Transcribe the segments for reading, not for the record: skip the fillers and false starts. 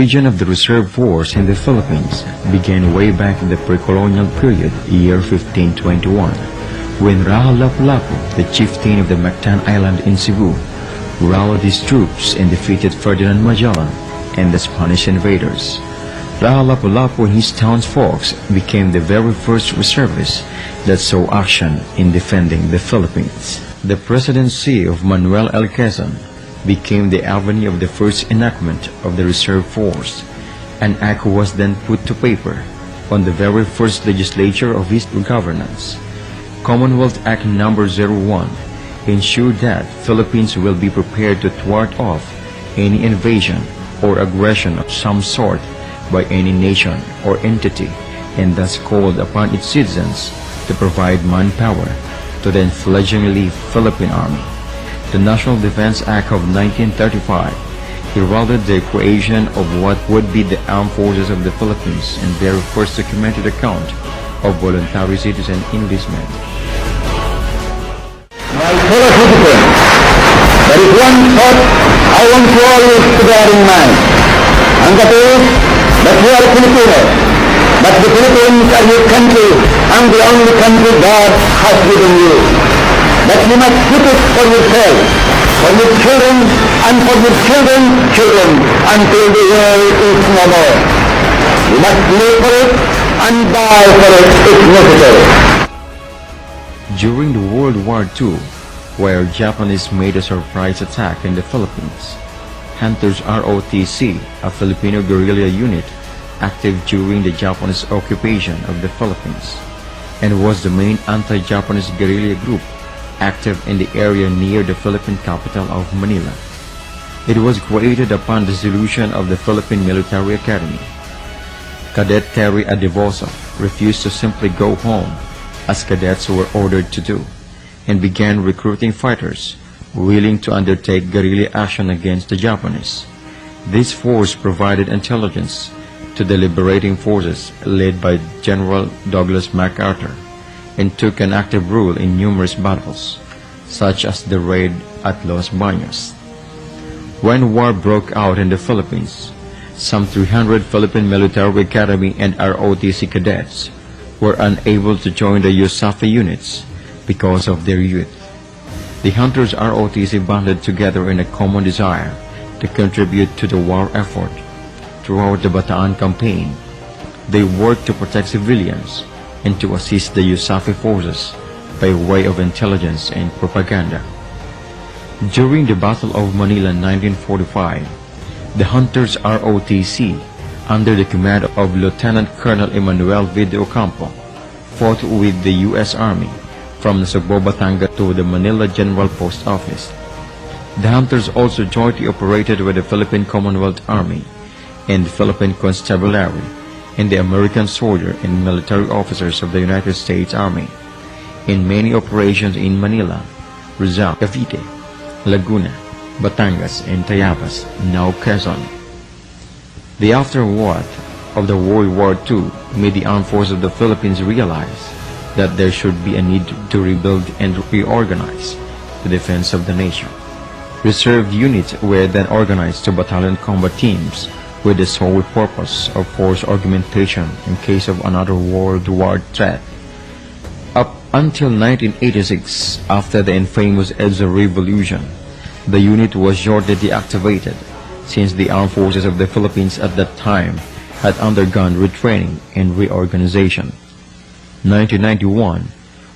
origin of the reserve force in the Philippines began way back in the pre-colonial period, year 1521, when Raja Lapu-Lapu, the chieftain of the Mactan Island in Cebu, rallied his troops and defeated Ferdinand Magellan and the Spanish invaders. Raja Lapu-Lapu and his townsfolk became the very first reservists that saw action in defending the Philippines. The presidency of Manuel L. Quezon became the avenue of the first enactment of the reserve force. An act was then put to paper on the very first legislature of his governance. Commonwealth Act No. 01 ensured that Philippines will be prepared to thwart off any invasion or aggression of some sort by any nation or entity, and thus called upon its citizens to provide manpower to the fledgling Philippine Army. The National Defense Act of 1935 heralded the creation of what would be the Armed Forces of the Philippines and their first documented account of voluntary citizen enlistment. My fellow citizens, there is one thought I want you always to bear in mind, and that is that you are Filipinos, but the Philippines are your country and the only country God has given you. That you must keep it for yourself, for your children, and for your children's children until the world is no more. You must live for it and die for it if necessary. During the World War II, where Japanese made a surprise attack in the Philippines, Hunters ROTC, a Filipino guerrilla unit active during the Japanese occupation of the Philippines, and was the main anti-Japanese guerrilla group active in the area near the Philippine capital of Manila. It was created upon the dissolution of the Philippine Military Academy. Cadet Terry Adivoso refused to simply go home, as cadets were ordered to do, and began recruiting fighters willing to undertake guerrilla action against the Japanese. This force provided intelligence to the liberating forces led by General Douglas MacArthur, and took an active role in numerous battles, such as the raid at Los Baños. When war broke out in the Philippines, some 300 Philippine Military Academy and ROTC cadets were unable to join the USAFE units because of their youth. The Hunters ROTC banded together in a common desire to contribute to the war effort. Throughout the Bataan campaign, they worked to protect civilians and to assist the USAFE forces by way of intelligence and propaganda. During the Battle of Manila in 1945, the Hunters ROTC, under the command of Lieutenant Colonel Emmanuel Video Ocampo, fought with the U.S. Army from Nasugbo, Batangas to the Manila General Post Office. The Hunters also jointly operated with the Philippine Commonwealth Army and the Philippine Constabulary and the American soldier and military officers of the United States Army in many operations in Manila, Rizal, Cavite, Laguna, Batangas, and Tayabas, now Quezon. The aftermath of the World War II made the armed forces of the Philippines realize that there should be a need to rebuild and reorganize the defense of the nation. Reserve units were then organized to battalion combat teams with the sole purpose of force augmentation in case of another world war threat. Up until 1986, after the infamous EDSA Revolution, the unit was shortly deactivated since the armed forces of the Philippines at that time had undergone retraining and reorganization. 1991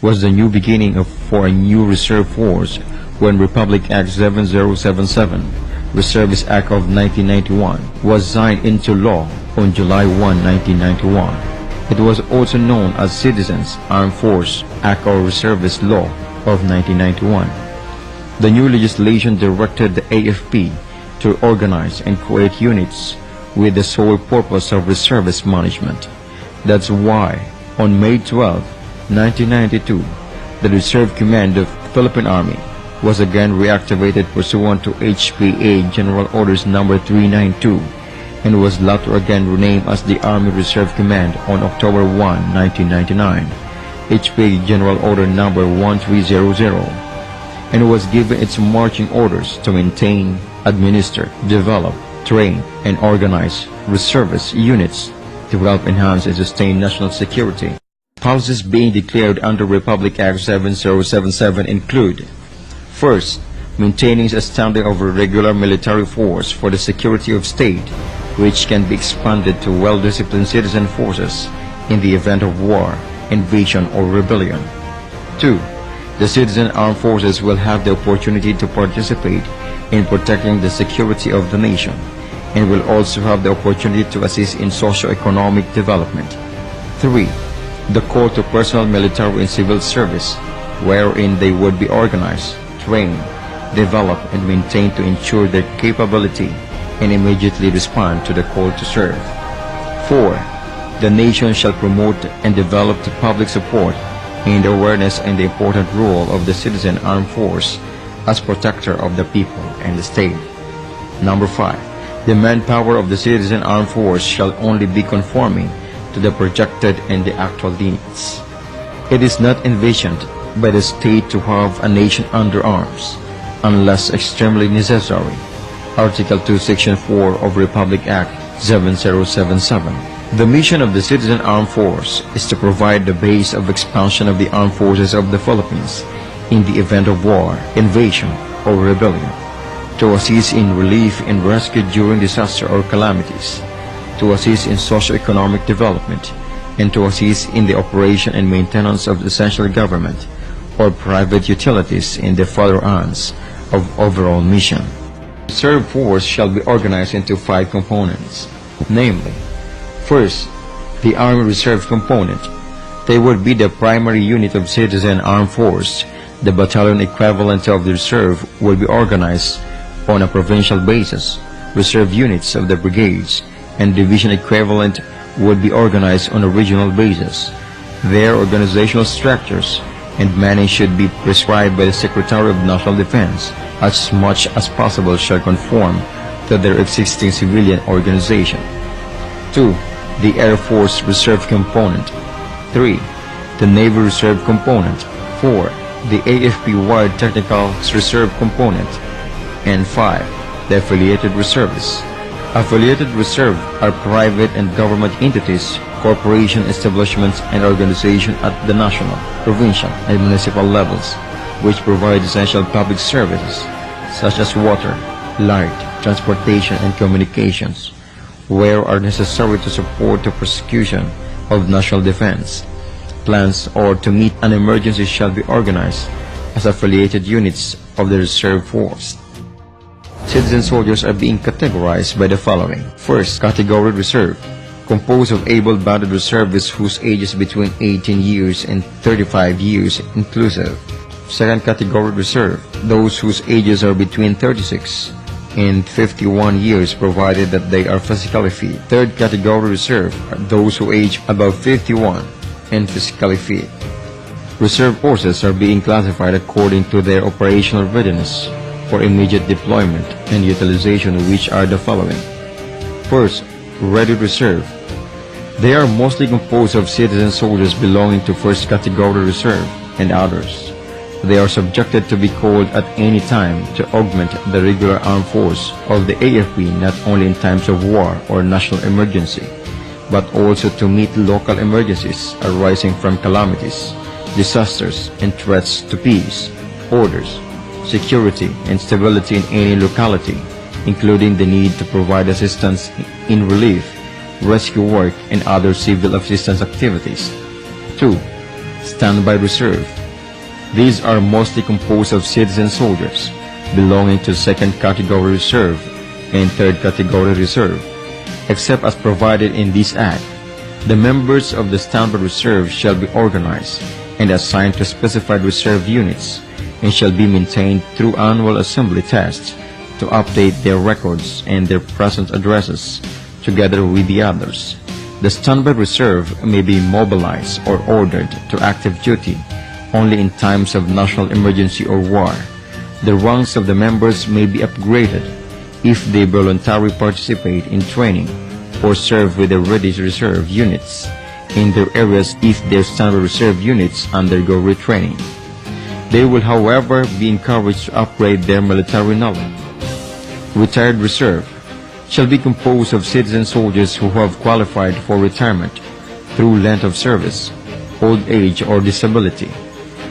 was the new beginning for a new reserve force when Republic Act 7077, Reservist Act of 1991, was signed into law on July 1, 1991. It was also known as Citizens Armed Force Act or Reservist Law of 1991. The new legislation directed the AFP to organize and create units with the sole purpose of reservist management. That's why, on May 12, 1992, the Reserve Command of the Philippine Army was again reactivated pursuant to HPA General Orders No. 392 and was later again renamed as the Army Reserve Command on October 1, 1999, HPA General Order No. 1300, and was given its marching orders to maintain, administer, develop, train, and organize reservist units to help enhance and sustain national security. Policies being declared under Republic Act 7077 include: first, maintaining a standing of a regular military force for the security of state, which can be expanded to well-disciplined citizen forces in the event of war, invasion, or rebellion. 2. The citizen armed forces will have the opportunity to participate in protecting the security of the nation, and will also have the opportunity to assist in socio-economic development. 3. The call to personal military and civil service, wherein they would be organized, trained, developed, and maintained to ensure their capability and immediately respond to the call to serve. 4. The nation shall promote and develop the public support and awareness and the important role of the citizen armed force as protector of the people and the state. Number 5. The manpower of the citizen armed force shall only be conforming to the projected and the actual needs. It is not envisioned by the state to have a nation under arms, unless extremely necessary. Article 2, Section 4 of Republic Act 7077. The mission of the Citizen Armed Force is to provide the base of expansion of the armed forces of the Philippines in the event of war, invasion, or rebellion, to assist in relief and rescue during disaster or calamities, to assist in socio-economic development, and to assist in the operation and maintenance of essential government or private utilities in the furtherance of overall mission. The reserve force shall be organized into 5 components, namely: first, the Army Reserve Component. They would be the primary unit of citizen armed force. The battalion equivalent of the reserve will be organized on a provincial basis. Reserve units of the brigades and division equivalent would be organized on a regional basis. Their organizational structures and manning should be prescribed by the Secretary of National Defense, as much as possible shall conform to their existing civilian organization. 2. The Air Force Reserve Component. 3. The Navy Reserve Component. 4. The AFP-wide Technical Reserve Component. And 5. The Affiliated Reservists. Affiliated reserve are private and government entities, corporation establishments, and organizations at the national, provincial, and municipal levels, which provide essential public services such as water, light, transportation, and communications, where are necessary to support the prosecution of national defense plans or to meet an emergency shall be organized as affiliated units of the reserve force. Citizen soldiers are being categorized by the following. First, Category Reserve, composed of able-bodied reservists whose age is between 18 years and 35 years inclusive. Second Category Reserve, those whose ages are between 36 and 51 years provided that they are physically fit. Third Category Reserve are those who age above 51 and physically fit. Reserve forces are being classified according to their operational readiness for immediate deployment and utilization, which are the following. First, Ready Reserve. They are mostly composed of citizen soldiers belonging to First Category Reserve and others. They are subjected to be called at any time to augment the regular armed force of the AFP not only in times of war or national emergency, but also to meet local emergencies arising from calamities, disasters, and threats to peace, orders, security, and stability in any locality, including the need to provide assistance in relief, rescue work, and other civil assistance activities. 2. Standby Reserve. These are mostly composed of citizen soldiers belonging to Second Category Reserve and Third Category Reserve, except as provided in this Act. The members of the Standby Reserve shall be organized and assigned to specified reserve units and shall be maintained through annual assembly tests to update their records and their present addresses together with the others. The Standby Reserve may be mobilized or ordered to active duty only in times of national emergency or war. The ranks of the members may be upgraded if they voluntarily participate in training or serve with the Ready Reserve units in their areas if their Standby Reserve units undergo retraining. They will, however, be encouraged to upgrade their military knowledge. Retired Reserve. shall be composed of citizen soldiers who have qualified for retirement through length of service, old age, or disability.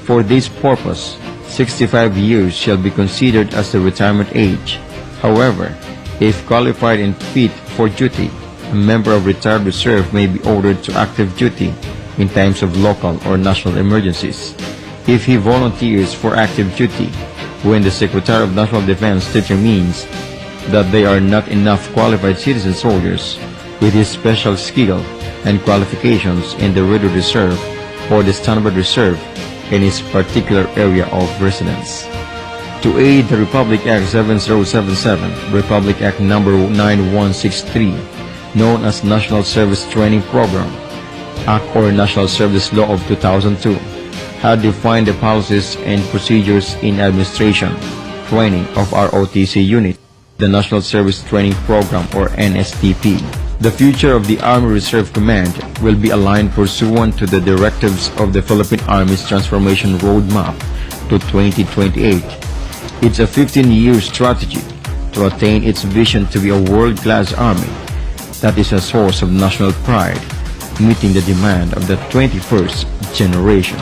For this purpose, 65 years shall be considered as the retirement age. However, if qualified and fit for duty, a member of retired reserve may be ordered to active duty in times of local or national emergencies. If he volunteers for active duty when the Secretary of National Defense determines that they are not enough qualified citizen soldiers with his special skill and qualifications in the Regular Reserve or the Standard Reserve in his particular area of residence. To aid the Republic Act 7077, Republic Act number 9163, known as National Service Training Program, Act or National Service Law of 2002, had defined the policies and procedures in administration, training of ROTC unit, the National Service Training Program or NSTP. The future of the Army Reserve Command will be aligned pursuant to the directives of the Philippine Army's Transformation Roadmap to 2028. It's a 15-year strategy to attain its vision to be a world-class army that is a source of national pride, meeting the demand of the 21st generation.